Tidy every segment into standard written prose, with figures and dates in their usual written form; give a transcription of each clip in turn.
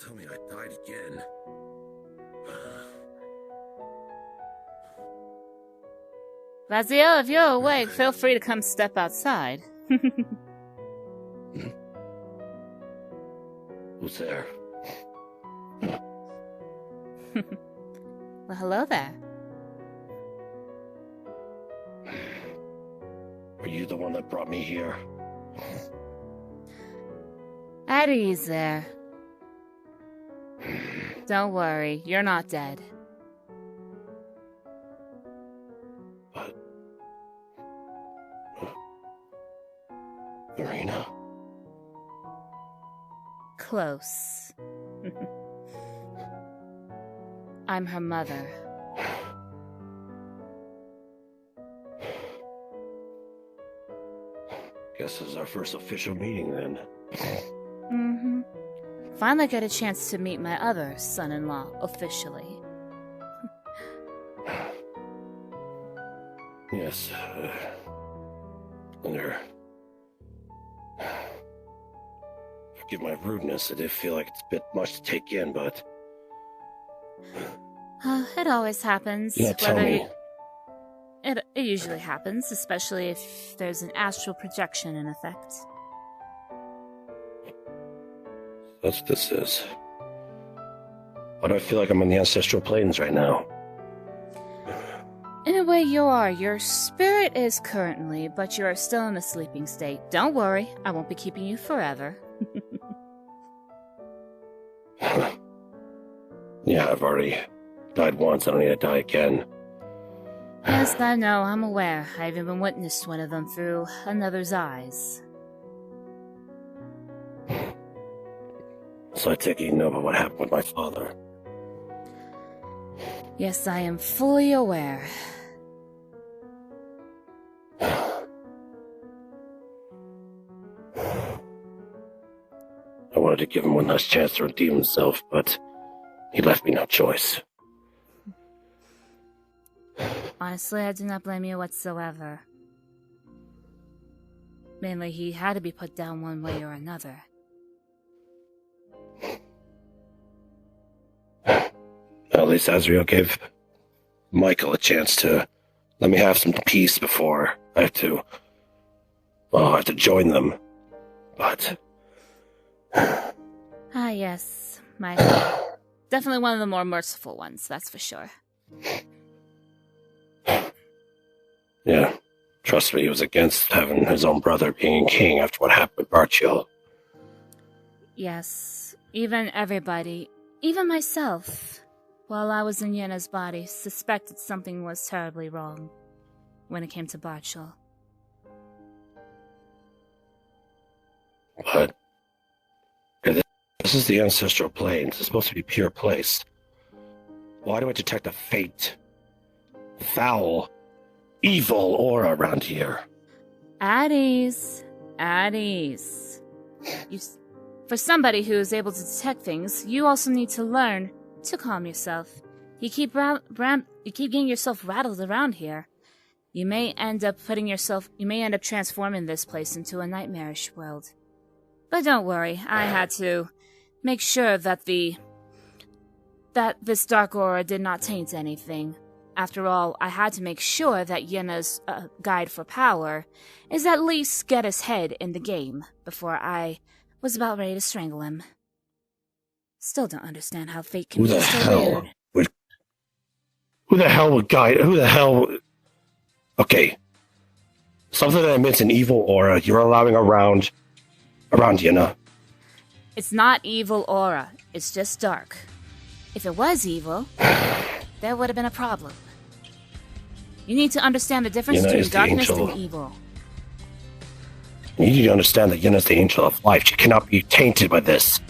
tell me I died again. Raziel, if you're awake, feel free to come step outside. Who's there? Well, hello there. Are you the one that brought me here? At ease there. Don't worry, you're not dead. But... Marina? Close. I'm her mother. Guess this is our first official meeting then. Mm-hmm. Finally got a chance to meet my other son-in-law officially. Yes. Forgive my rudeness. I did feel like it's a bit much to take in, but... It always happens. Yeah, tell me. It usually happens, especially if there's an astral projection in effect. That's what this is. Why do I feel like I'm on the ancestral planes right now? In a way, you are. Your spirit is currently, but you are still in a sleeping state. Don't worry, I won't be keeping you forever. Yeah, I've already died once. I don't need to die again. Yes, I know. I'm aware. I even been witnessed one of them through another's eyes. So I take it you know about what happened with my father. Yes, I am fully aware. I wanted to give him one last chance to redeem himself, but he left me no choice. Honestly, I do not blame you whatsoever. Mainly, he had to be put down one way or another. At least Azrael gave Michael a chance to let me have some peace before I have to... Well, I have to join them. But... Ah, yes. Michael. Definitely one of the more merciful ones, that's for sure. Yeah, trust me, he was against having his own brother being king after what happened with VRChat. Yes, even everybody, even myself, while I was in Yenna's body, suspected something was terribly wrong when it came to VRChat. But this is the ancestral planes. It's supposed to be pure place. Why do I detect a faint, foul, evil aura around here? At ease. At ease. For somebody who is able to detect things, you also need to learn to calm yourself. You keep getting yourself rattled around here. You may end up transforming this place into a nightmarish world. But don't worry, I had to make sure that this dark aura did not taint anything. After all, I had to make sure that Yenna's guide for power is at least get his head in the game before I was about ready to strangle him. Still don't understand how fate can be so weird. Who the hell would guide? Who the hell? Okay. Something that emits an evil aura you're allowing around Yenna. It's not evil aura. It's just dark. If it was evil, there would have been a problem. You need to understand the difference between darkness and evil. You need to understand that Yenna's the angel of life. She cannot be tainted by this.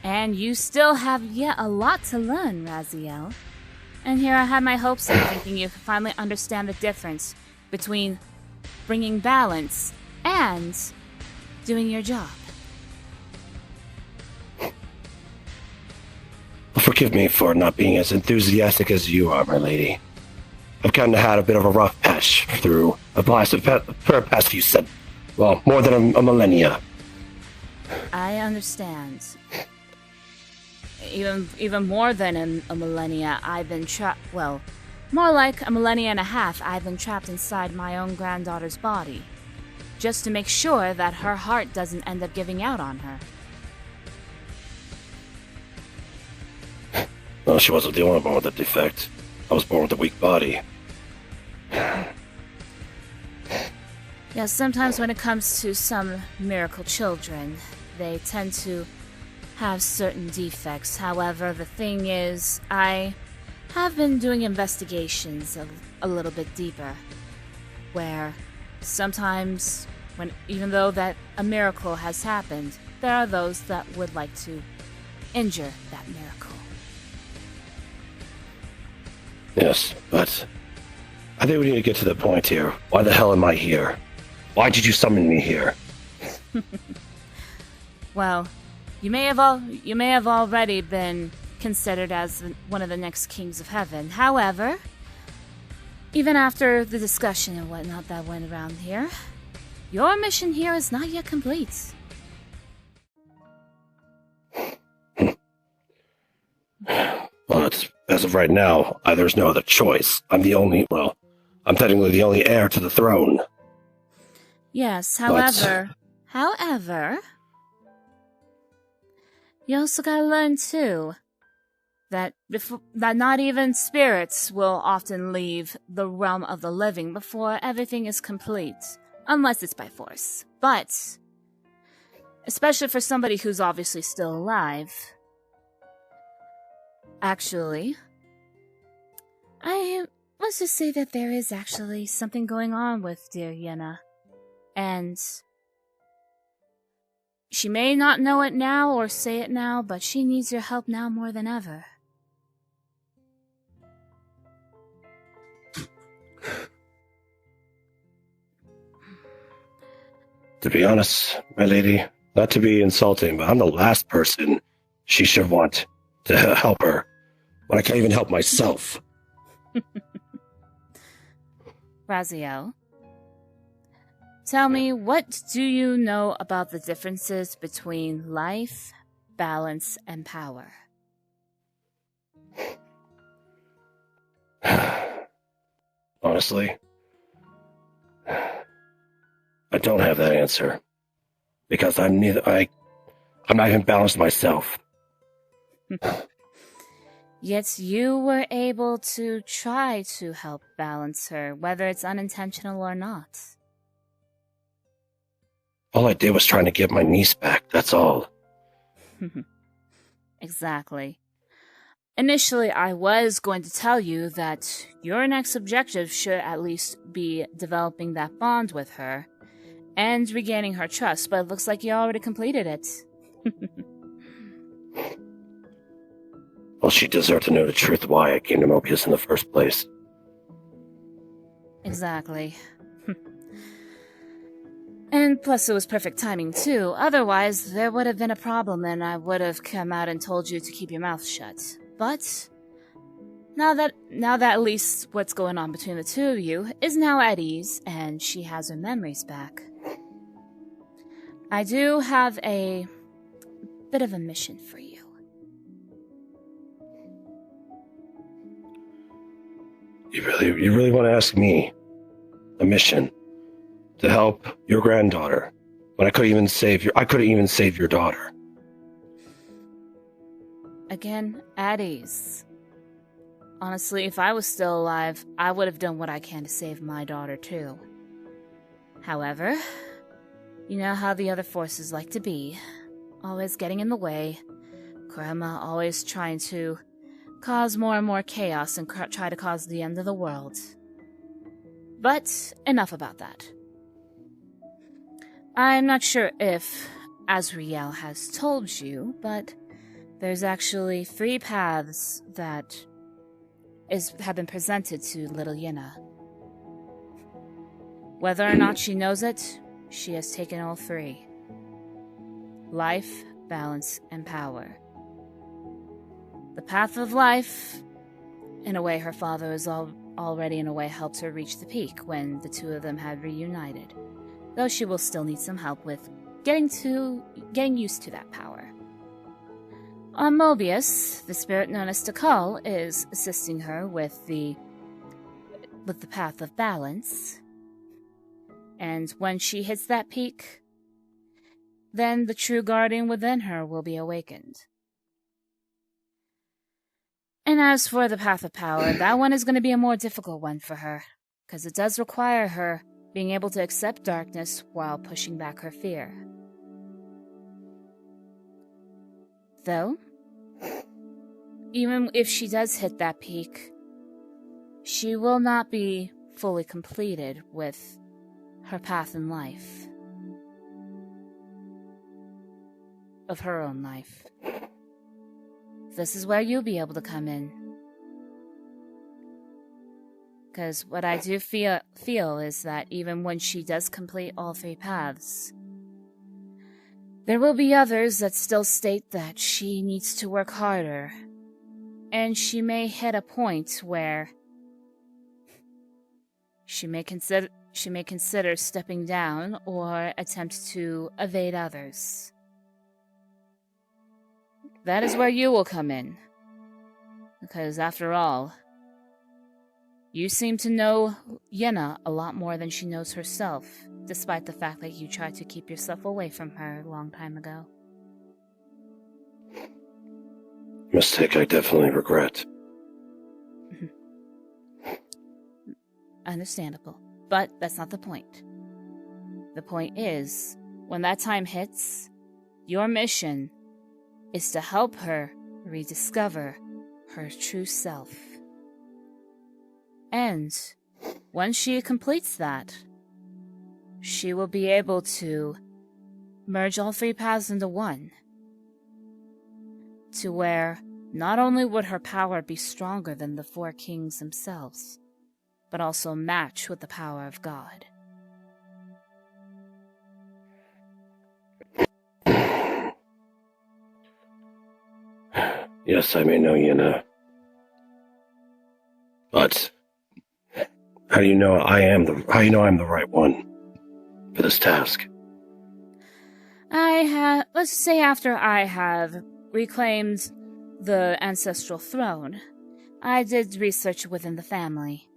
And you still have yet a lot to learn, Raziel. And here I had my hopes of thinking you could finally understand the difference between bringing balance and doing your job. Forgive me for not being as enthusiastic as you are, my lady. I've kind of had a bit of a rough patch through for the past few more than a millennia. I understand. Even more than a millennia, I've been trapped. Well, more like a millennia and a half, I've been trapped inside my own granddaughter's body, just to make sure that her heart doesn't end up giving out on her. Well, she wasn't the only one with a defect. I was born with a weak body. Yeah, sometimes when it comes to some miracle children, they tend to have certain defects. However, the thing is, I have been doing investigations a little bit deeper, where sometimes, even though that a miracle has happened, there are those that would like to injure that miracle. Yes, but I think we need to get to the point here. Why the hell am I here? Why did you summon me here? Well, you may have already been considered as one of the next kings of heaven. However, even after the discussion and whatnot that went around here, your mission here is not yet complete. Well, as of right now, there's no other choice. I'm technically the only heir to the throne. Yes, however, you also gotta learn too that not even spirits will often leave the realm of the living before everything is complete, unless it's by force. But especially for somebody who's obviously still alive. Actually, let's just say that there is actually something going on with dear Yenna. And she may not know it now or say it now, but she needs your help now more than ever. To be honest, my lady, not to be insulting, but I'm the last person she should want to help her when I can't even help myself. Raziel, tell me, what do you know about the differences between life, balance, and power? Honestly, I don't have that answer. Because I'm not even balanced myself. Yet you were able to try to help balance her, whether it's unintentional or not. All I did was trying to get my niece back, that's all. Exactly. Initially, I was going to tell you that your next objective should at least be developing that bond with her and regaining her trust, but it looks like you already completed it. Well, she deserved to know the truth why I came to Mobius in the first place. Exactly. And plus it was perfect timing too, otherwise there would have been a problem and I would have come out and told you to keep your mouth shut. But now that at least what's going on between the two of you is now at ease and she has her memories back, I do have a bit of a mission for you. You really want to ask me a mission to help your granddaughter when I couldn't even save your daughter? Again, at ease. Honestly, if I was still alive, I would have done what I can to save my daughter too. However, you know how the other forces like to be. Always getting in the way. Grandma always trying to cause more and more chaos and try to cause the end of the world. But enough about that. I'm not sure if Azrael has told you, but there's actually 3 paths that have been presented to little Yenna. Whether or not she knows it, she has taken all 3. Life, balance, and power. The path of life, in a way her father has already in a way helped her reach the peak when the two of them had reunited, though she will still need some help with getting used to that power. Mobius, the spirit known as Takal, is assisting her with the path of balance. And when she hits that peak, then the true guardian within her will be awakened. And as for the path of power, that one is going to be a more difficult one for her, because it does require her being able to accept darkness while pushing back her fear. Though, even if she does hit that peak, she will not be fully completed with her path in life. Of her own life. This is where you'll be able to come in. Because what I do feel is that even when she does complete all 3 paths, there will be others that still state that she needs to work harder, and she may hit a point where she may consider stepping down or attempt to evade others. That is where you will come in. Because after all, you seem to know Yenna a lot more than she knows herself, despite the fact that you tried to keep yourself away from her a long time ago. Mistake I definitely regret. Understandable. But that's not the point. The point is, when that time hits, your mission is to help her rediscover her true self. And once she completes that, she will be able to merge all 3 paths into one, to where not only would her power be stronger than the 4 kings themselves, but also match with the power of God. Yes, I may know Yenna. But how do you know I'm the right one for this task? Let's say after I have reclaimed the ancestral throne, I did research within the family.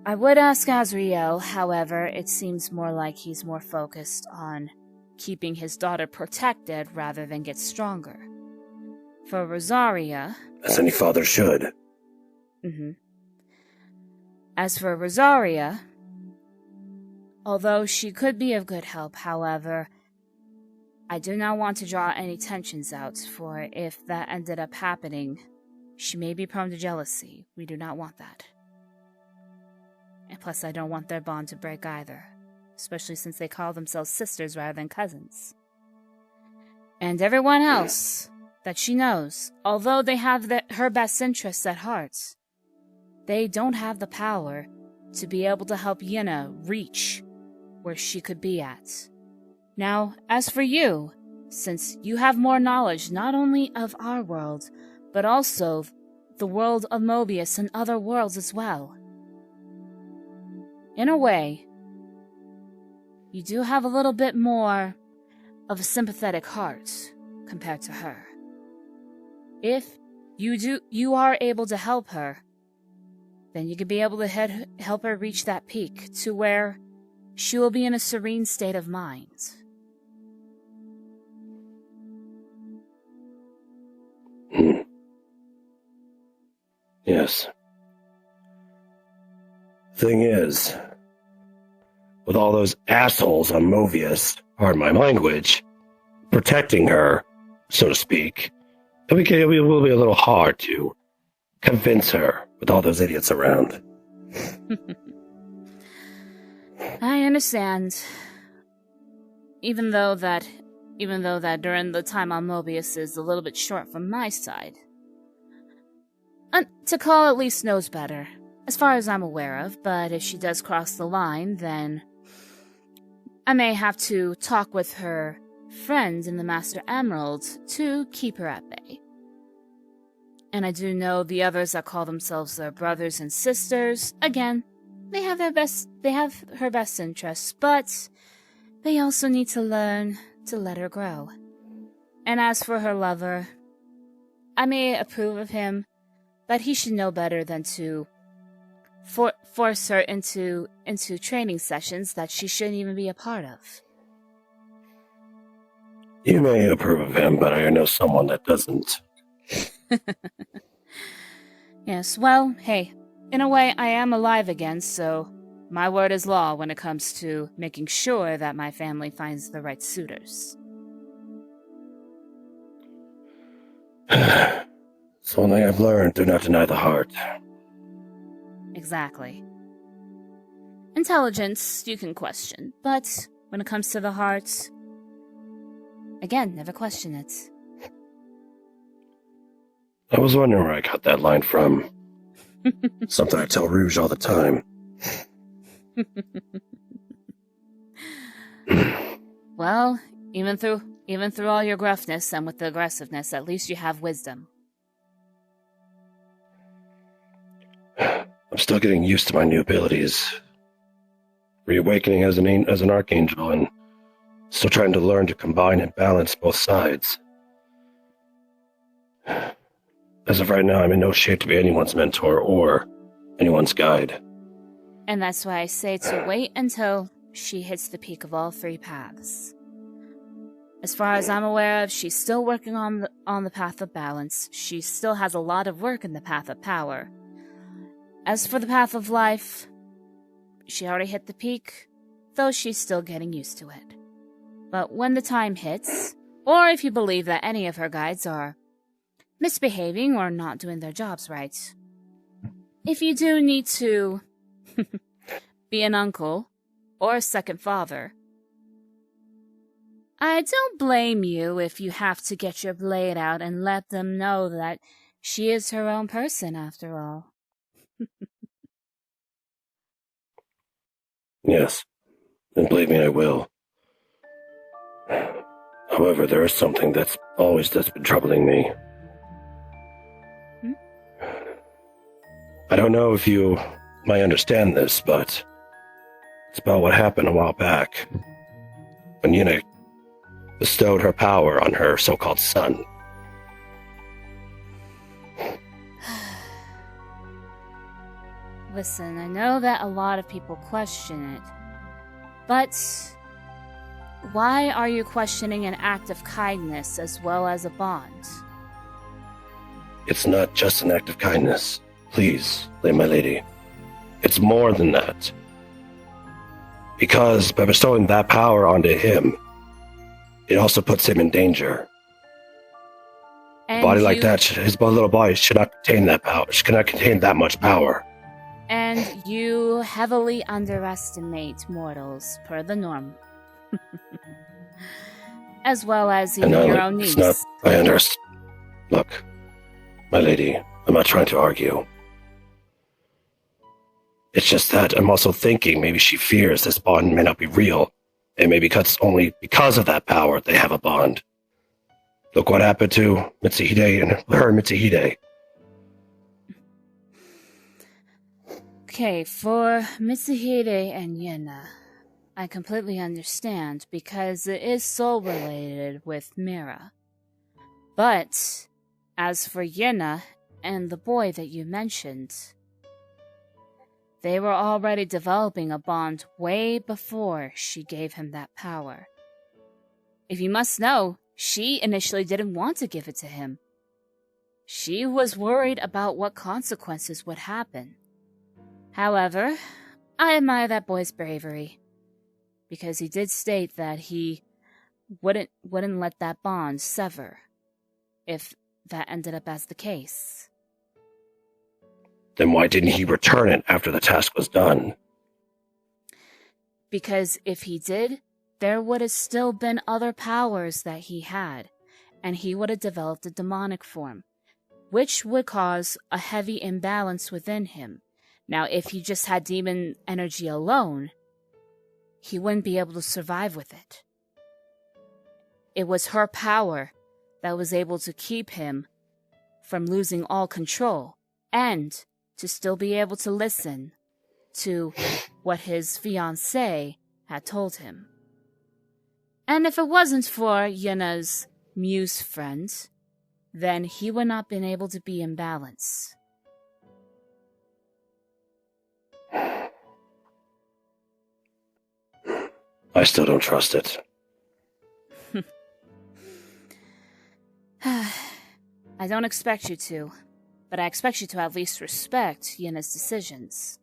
I would ask Azrael, however, it seems more like he's more focused on keeping his daughter protected rather than get stronger. For Rosaria... As any father should. As for Rosaria, although she could be of good help, however, I do not want to draw any tensions out, for if that ended up happening, she may be prone to jealousy. We do not want that. And plus, I don't want their bond to break either, especially since they call themselves sisters rather than cousins. And everyone else that she knows, although they have her best interests at heart, they don't have the power to be able to help Yenna reach where she could be at. Now, as for you, since you have more knowledge not only of our world, but also the world of Mobius and other worlds as well, in a way, you do have a little bit more of a sympathetic heart compared to her. If you are able to help her, then you could be able to help her reach that peak to where she will be in a serene state of mind. Yes. Thing is, with all those assholes on Mobius, pardon my language, protecting her, so to speak, it will be a little hard to convince her with all those idiots around. I understand. Even though that during the time on Mobius is a little bit short from my side. Takal at least knows better, as far as I'm aware of, but if she does cross the line, then I may have to talk with her friend in the Master Emerald to keep her at bay. And I do know the others that call themselves their brothers and sisters, again, they have her best interests, but they also need to learn to let her grow. And as for her lover, I may approve of him, but he should know better than to force her into training sessions that she shouldn't even be a part of. You may approve of him, but I know someone that doesn't. Yes, well, hey, in a way, I am alive again, so my word is law when it comes to making sure that my family finds the right suitors. It's one thing I've learned, do not deny the heart. Exactly. Intelligence, you can question, but when it comes to the heart, again, never question it. I was wondering where I got that line from. Something I tell Rouge all the time. Well, even through all your gruffness and with the aggressiveness, at least you have wisdom. I'm still getting used to my new abilities. Reawakening as an archangel and still trying to learn to combine and balance both sides. As of right now, I'm in no shape to be anyone's mentor or anyone's guide. And that's why I say to wait until she hits the peak of all three paths. As far as I'm aware of, she's still working on the path of balance. She still has a lot of work in the path of power. As for the path of life, she already hit the peak, though she's still getting used to it. But when the time hits, or if you believe that any of her guides are misbehaving or not doing their jobs right, if you do need to be an uncle or a second father, I don't blame you if you have to get your blade out and let them know that she is her own person after all. Yes, and believe me, I will. However, there is something that's been troubling me. I don't know if you might understand this, but it's about what happened a while back when Yenna bestowed her power on her so-called son. Listen, I know that a lot of people question it, but why are you questioning an act of kindness as well as a bond? It's not just an act of kindness. Please, my lady. It's more than that. Because by bestowing that power onto him, it also puts him in danger. A body like that, his little body should not contain that power. She cannot contain that much power. And you heavily underestimate mortals, per the norm. As well as even your own needs. I understand. Look, my lady, I'm not trying to argue. It's just that I'm also thinking maybe she fears this bond may not be real, and maybe only because of that power they have a bond. Look what happened to Mitsuhide and her Mitsuhide. Okay, for Mitsuhide and Yenna, I completely understand because it is soul-related with Mira. But, as for Yenna and the boy that you mentioned, they were already developing a bond way before she gave him that power. If you must know, she initially didn't want to give it to him. She was worried about what consequences would happen. However, I admire that boy's bravery, because he did state that he wouldn't let that bond sever, if that ended up as the case. Then why didn't he return it after the task was done? Because if he did, there would have still been other powers that he had, and he would have developed a demonic form, which would cause a heavy imbalance within him. Now, if he just had demon energy alone, he wouldn't be able to survive with it. It was her power that was able to keep him from losing all control, and to still be able to listen to what his fiancée had told him. And if it wasn't for Yenna's muse friend, then he would not have been able to be in balance. I still don't trust it. I don't expect you to, but I expect you to at least respect Yenna's decisions.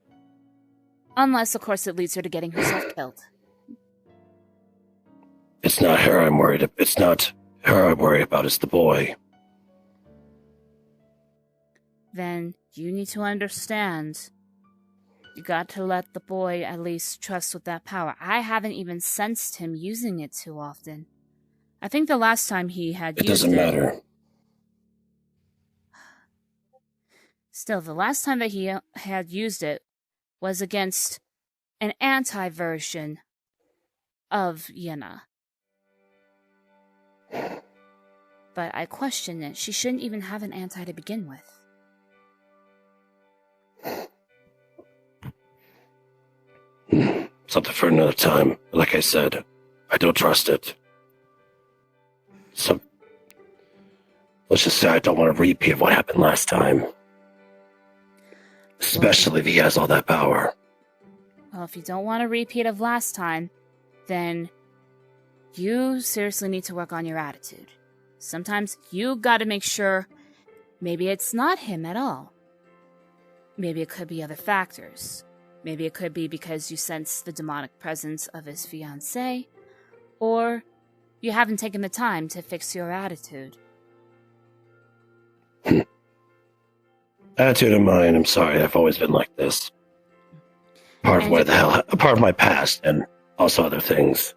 Unless, of course, it leads her to getting herself killed. It's not her I'm worried about. It's not her I worry about, it's the boy. Then you need to understand. You got to let the boy at least trust with that power. I haven't even sensed him using it too often. I think the last time he had used it... It doesn't matter. Still, the last time that he had used it was against an anti-version of Yenna. But I question it. She shouldn't even have an anti to begin with. Something for another time. Like I said, I don't trust it. So, let's just say I don't want a repeat of what happened last time. Especially if he has all that power. Well, if you don't want a repeat of last time, then you seriously need to work on your attitude. Sometimes you gotta make sure maybe it's not him at all. Maybe it could be other factors. Maybe it could be because you sense the demonic presence of his fiancée, or you haven't taken the time to fix your attitude. Attitude of mine, I'm sorry, I've always been like this. Part of my past, and also other things.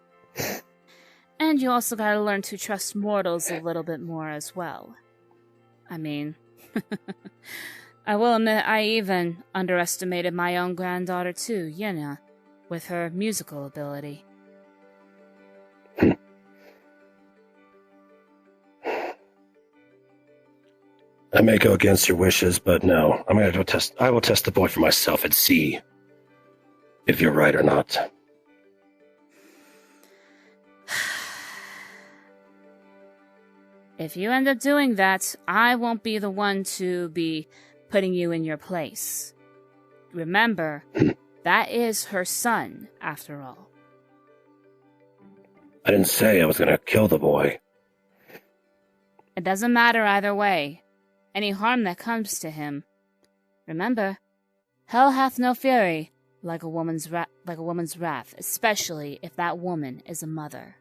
And you also gotta learn to trust mortals a little bit more as well. I mean, I will admit I even underestimated my own granddaughter too, Yenna, with her musical ability. I may go against your wishes, but no, I'm gonna go test. I will test the boy for myself and see if you're right or not. If you end up doing that, I won't be the one to be putting you in your place. Remember, that is her son, after all. I didn't say I was gonna kill the boy. It doesn't matter either way. Any harm that comes to him. Remember, hell hath no fury like a woman's wrath, especially if that woman is a mother.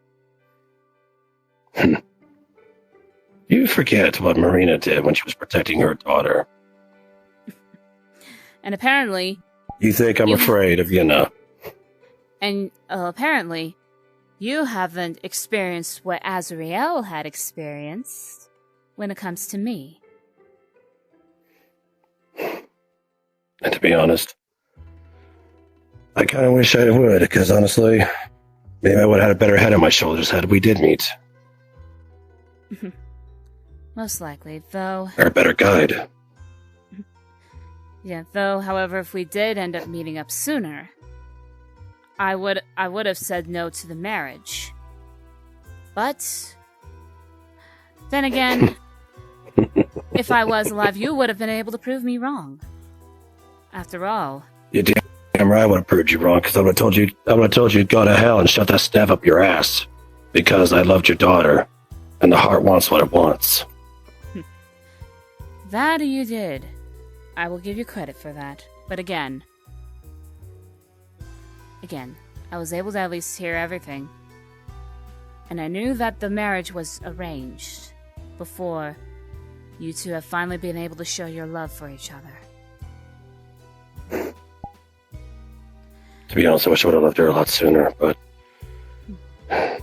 You forget what Marina did when she was protecting her daughter. And apparently... You think I'm afraid of Yenna. And apparently, you haven't experienced what Azrael had experienced when it comes to me. And to be honest, I kind of wish I would, because honestly, maybe I would have had a better head on my shoulders had we did meet. Most likely, though. Or a better guide. Yeah, though, however, if we did end up meeting up sooner, I would have said no to the marriage. But then again, if I was alive, you would have been able to prove me wrong. After all, You damn right I would have proved you wrong, because I would have told you to go to hell and shove that staff up your ass. Because I loved your daughter, and the heart wants what it wants. That you did. I will give you credit for that. But again, I was able to at least hear everything. And I knew that the marriage was arranged before you two have finally been able to show your love for each other. To be honest, I wish I would have loved her a lot sooner, but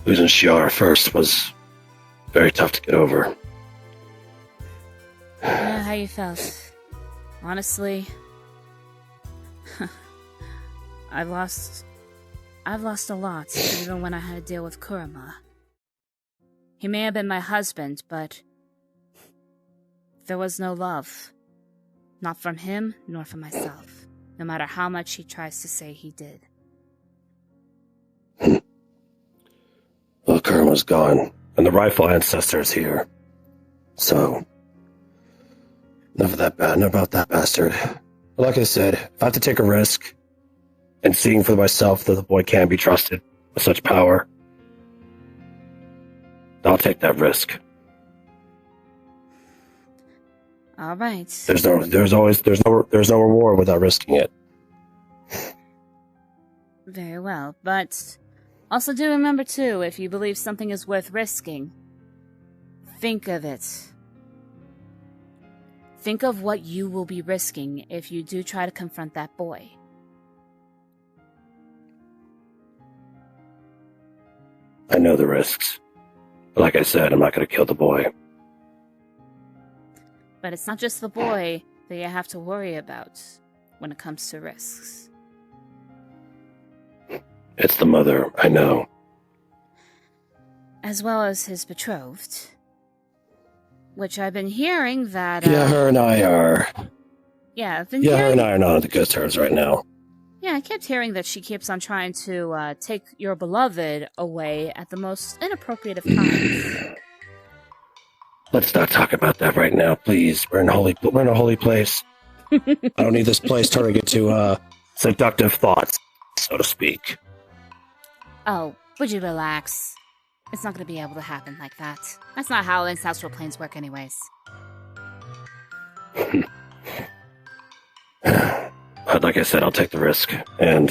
losing Shiara first was very tough to get over. I know how you felt. Honestly, I've lost a lot, even when I had to deal with Kurama. He may have been my husband, but there was no love. Not from him, nor from myself, no matter how much he tries to say he did. Well, Kurama Yenna's gone, and the rightful ancestor is here. So, enough about that bastard. But like I said, if I have to take a risk, and seeing for myself that the boy can be trusted with such power, I'll take that risk. All right. There's no reward without risking it. Very well, but also do remember too, if you believe something is worth risking, think of it. Think of what you will be risking if you do try to confront that boy. I know the risks. But like I said, I'm not going to kill the boy. But it's not just the boy that you have to worry about when it comes to risks. It's the mother, I know. As well as his betrothed. Which I've been hearing that... Yeah, her and I are... Yeah, I've been Yeah, hearing... her and I are not on the good terms right now. Yeah, I kept hearing that she keeps on trying to take your beloved away at the most inappropriate of times. Let's not talk about that right now, please. We're in a holy place. I don't need this place turning into seductive thoughts, so to speak. Oh, would you relax? It's not going to be able to happen like that. That's not how ancestral planes work anyways. But like I said, I'll take the risk. And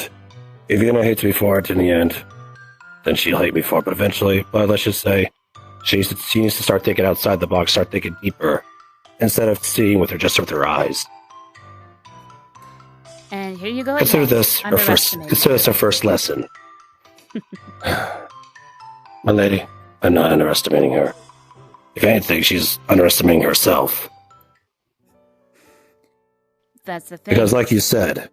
if Yenna hates me for it in the end, then she'll hate me for it. But eventually, let's just say, she needs to start thinking outside the box, start thinking deeper, instead of seeing with her eyes. And here you go. Consider this her first lesson. My lady, I'm not underestimating her. If anything, she's underestimating herself. That's the thing. Because like you said,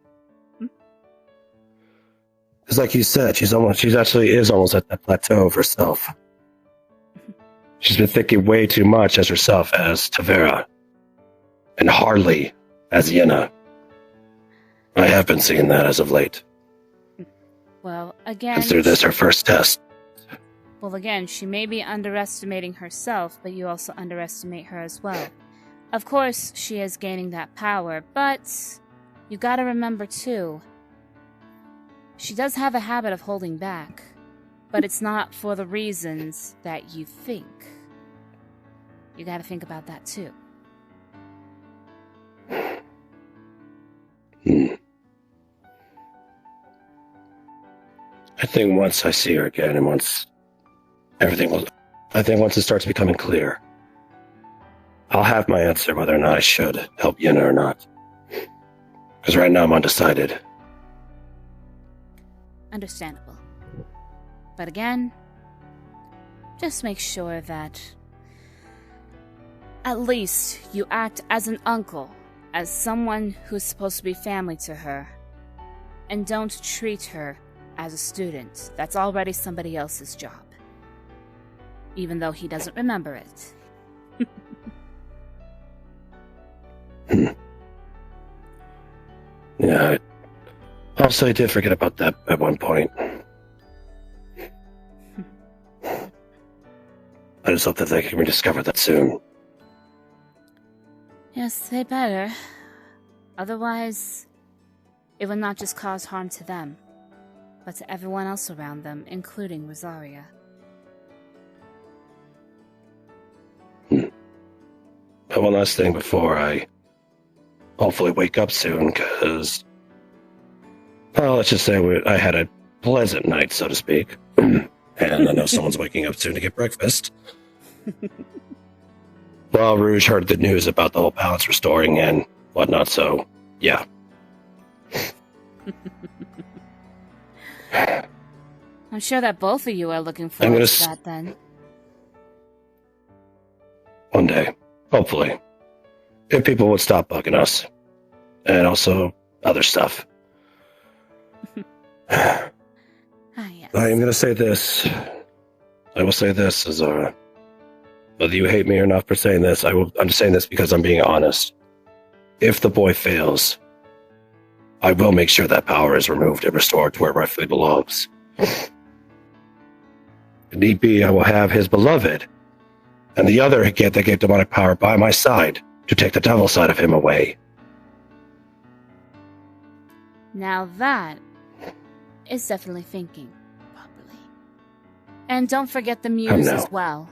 she actually is almost at that plateau of herself. She's been thinking way too much as herself as Tavera, and hardly as Yenna. I have been seeing that as of late. Well, again... Consider this her first test. Well, again, she may be underestimating herself, but you also underestimate her as well. Of course, she is gaining that power, but you gotta remember, too, she does have a habit of holding back, but it's not for the reasons that you think. You gotta think about that, too. I think once I see her again, and once it starts becoming clear, I'll have my answer whether or not I should help Yenna or not. Because right now I'm undecided. Understandable. But again, just make sure that at least you act as an uncle, as someone who's supposed to be family to her, and don't treat her as a student. That's already somebody else's job. Even though he doesn't remember it. Yeah, also I did forget about that at one point. I just hope that they can rediscover that soon. Yes, they better. Otherwise, it would not just cause harm to them, but to everyone else around them, including Rosaria. But one last thing before I hopefully wake up soon, because, well, let's just say I had a pleasant night, so to speak. And I know someone's waking up soon to get breakfast. Well, Rouge heard the news about the whole balance restoring and whatnot, so, yeah. I'm sure that both of you are looking forward to that, then. One day, hopefully. If people would stop bugging us. And also, other stuff. Yes. I am going to say this. I will say this, Azara. Whether you hate me or not for saying this, I'm just saying this because I'm being honest. If the boy fails, I will make sure that power is removed and restored to where it rightfully belongs. If need be, I will have his beloved, and the other that gave demonic power by my side to take the devil side of him away. Now that is definitely thinking properly. And don't forget the muse no. as well.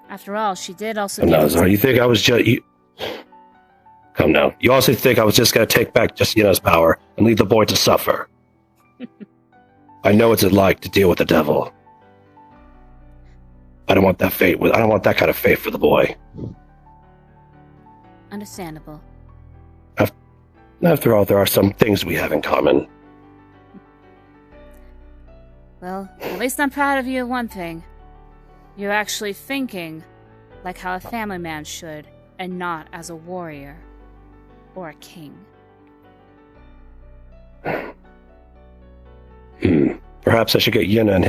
After all, she did also Come now, Azara, you think I was just... Come now. You also think I was just going to take back just Yenna's power and leave the boy to suffer. I know what it's like to deal with the devil. I don't want that fate. I don't want that kind of fate for the boy. Understandable. After all, there are some things we have in common. Well, at least I'm proud of you of one thing. You're actually thinking like how a family man should, and not as a warrior or a king. Perhaps I should get Yenna and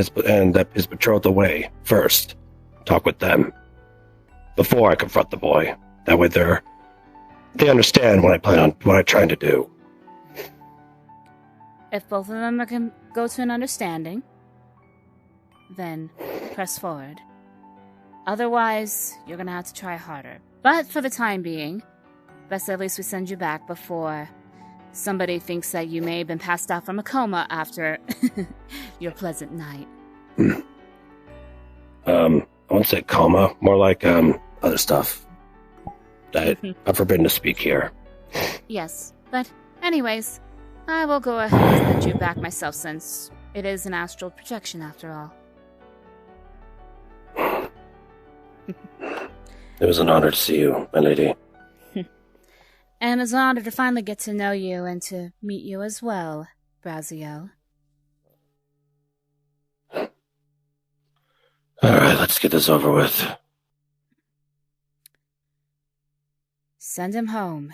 his betrothed away first. Talk with them before I confront the boy. That way they understand what I'm trying to do. If both of them can go to an understanding, then press forward. Otherwise, you're gonna have to try harder. But for the time being, best at least we send you back before somebody thinks that you may have been passed out from a coma after your pleasant night. I won't say coma, more like other stuff that I'm forbidden to speak here. Yes, but anyways, I will go ahead and send you back myself since it is an astral projection after all. It was an honor to see you, my lady. And it's an honor to finally get to know you and to meet you as well, Raziel. Alright, let's get this over with. Send him home.